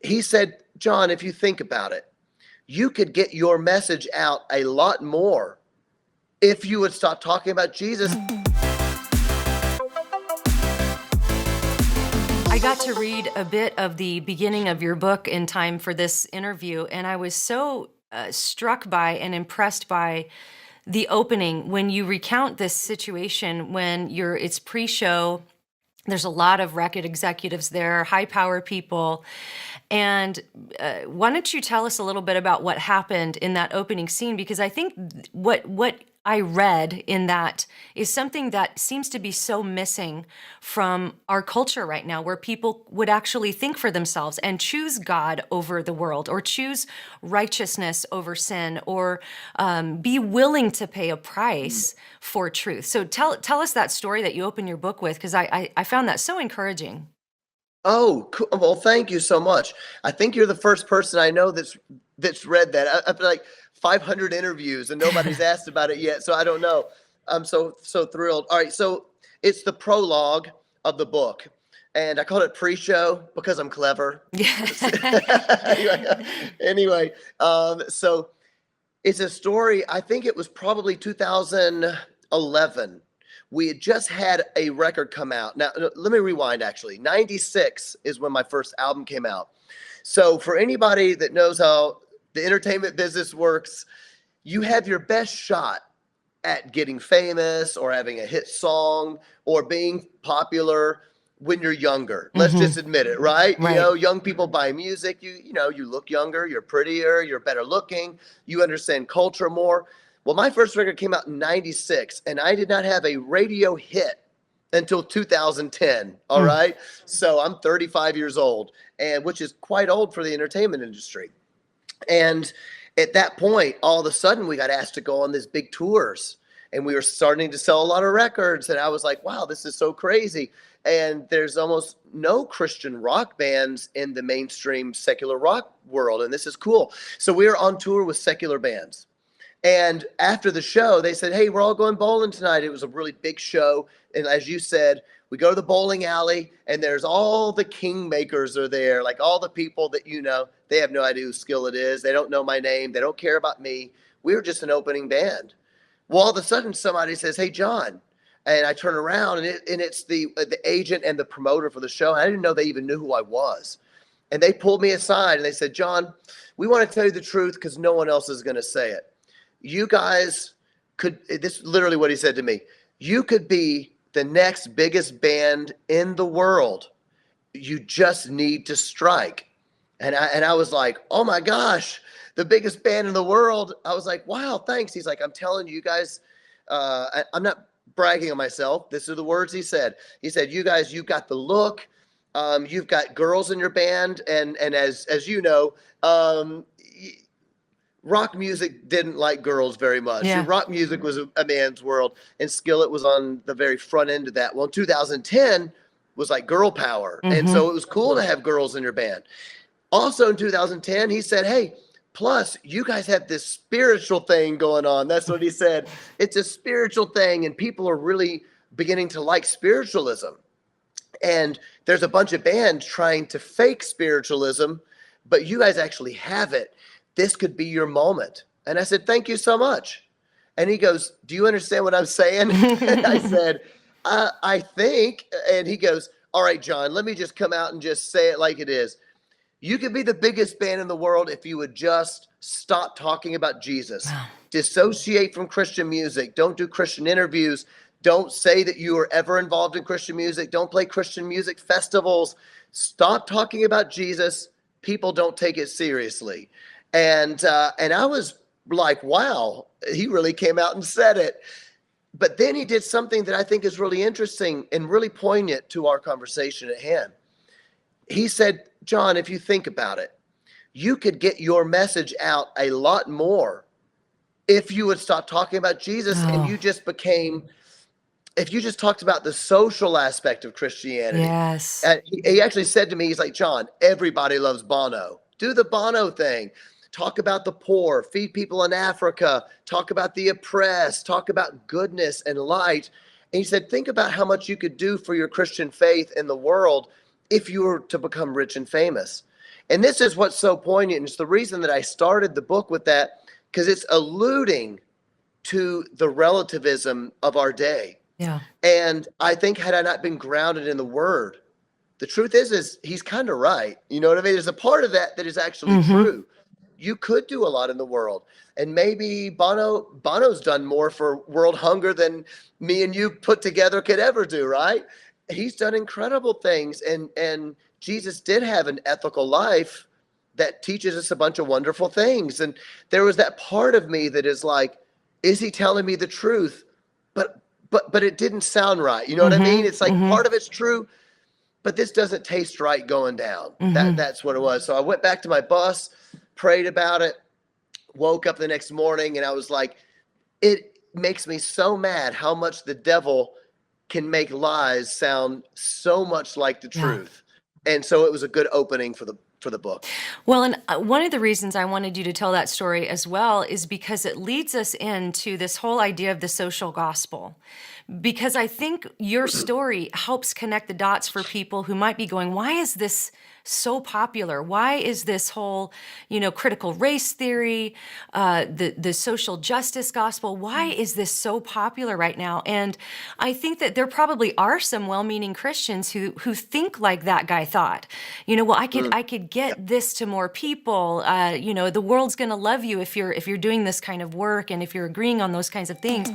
he said, John, if you think about it, you could get your message out a lot more if you would stop talking about Jesus. I got to read a bit of the beginning of your book in time for this interview, and I was so struck by and impressed by the opening when you recount this situation when it's pre-show. There's a lot of record executives there, high power people. And why don't you tell us a little bit about what happened in that opening scene? Because I think what I read in that is something that seems to be so missing from our culture right now, where people would actually think for themselves and choose God over the world, or choose righteousness over sin, or be willing to pay a price for truth. So tell us that story that you open your book with, because I found that so encouraging. Oh, cool. Well, thank you so much. I think you're the first person I know that's read that. I've been like 500 interviews and nobody's asked about it yet, so I don't know. I'm so thrilled. All right, so it's the prologue of the book, and I called it pre-show because I'm clever. Yeah. Anyway, so it's a story. I think it was probably 2011. We had just had a record come out. Now, let me rewind actually. 96 is when my first album came out. So for anybody that knows how the entertainment business works, you have your best shot at getting famous or having a hit song or being popular when you're younger. Let's just admit it, right? You Right. know, young people buy music, you look younger, you're prettier, you're better looking, you understand culture more. Well, my first record came out in 96 and I did not have a radio hit until 2010. All right. So I'm 35 years old, and which is quite old for the entertainment industry. And at that point, all of a sudden we got asked to go on these big tours, and we were starting to sell a lot of records. And I was like, wow, this is so crazy. And there's almost no Christian rock bands in the mainstream secular rock world. And this is cool. So we were on tour with secular bands. And after the show, they said, hey, we're all going bowling tonight. It was a really big show. And as you said, we go to the bowling alley, and there's all the kingmakers are there, like all the people that, they have no idea whose skill it is. They don't know my name. They don't care about me. We were just an opening band. Well, all of a sudden, somebody says, hey, John. And I turn around, and it's the agent and the promoter for the show. I didn't know they even knew who I was. And they pulled me aside, and they said, John, we want to tell you the truth because no one else is going to say it. You guys this is literally what he said to me. You could be the next biggest band in the world. You just need to strike. And I was like, oh my gosh, the biggest band in the world. I was like, wow, thanks. He's like, I'm telling you guys, I'm not bragging on myself. These are the words he said. He said, you guys, you've got the look. You've got girls in your band. And as you know, rock music didn't like girls very much. Yeah. Rock music was a man's world, and Skillet was on the very front end of that. Well, in 2010 was like girl power. And so it was cool to have girls in your band. Also in 2010, he said, hey, plus you guys have this spiritual thing going on. That's what he said. It's a spiritual thing, and people are really beginning to like spiritualism. And there's a bunch of bands trying to fake spiritualism, but you guys actually have it. This could be your moment. And I said, thank you so much. And he goes, do you understand what I'm saying? And I said, I think. And he goes, all right, John, let me just come out and just say it like it is. You could be the biggest band in the world if you would just stop talking about Jesus. Wow. Dissociate from Christian music. Don't do Christian interviews. Don't say that you were ever involved in Christian music. Don't play Christian music festivals. Stop talking about Jesus. People don't take it seriously. And I was like, wow, he really came out and said it. But then he did something that I think is really interesting and really poignant to our conversation at hand. He said, John, if you think about it, you could get your message out a lot more if you would stop talking about Jesus and if you just talked about the social aspect of Christianity. Yes. He actually said to me, he's like, John, everybody loves Bono. Do the Bono thing. Talk about the poor, feed people in Africa, talk about the oppressed, talk about goodness and light. And he said, think about how much you could do for your Christian faith in the world if you were to become rich and famous. And this is what's so poignant. And it's the reason that I started the book with that, because it's alluding to the relativism of our day. Yeah. And I think had I not been grounded in the word, the truth is he's kind of right. You know what I mean? There's a part of that that is actually Mm-hmm. true. You could do a lot in the world, and maybe Bono's done more for world hunger than me and you put together could ever do. Right? He's done incredible things, and Jesus did have an ethical life that teaches us a bunch of wonderful things. And there was that part of me that is like, is he telling me the truth? But but it didn't sound right. You know what I mean? Mm-hmm. It's like Mm-hmm. part of it's true, but this doesn't taste right going down. Mm-hmm. That's what it was. So I went back to my bus, prayed about it, woke up the next morning, and I was like, it makes me so mad how much the devil can make lies sound so much like the Yeah. truth. And so it was a good opening for the book. Well, and one of the reasons I wanted you to tell that story as well is because it leads us into this whole idea of the social gospel. Because I think your story helps connect the dots for people who might be going, why is this so popular? Why is this whole, critical race theory, the social justice gospel, why is this so popular right now? And I think that there probably are some well-meaning Christians who think like that guy thought. Well, I could get this to more people. The world's going to love you if you're doing this kind of work and if you're agreeing on those kinds of things.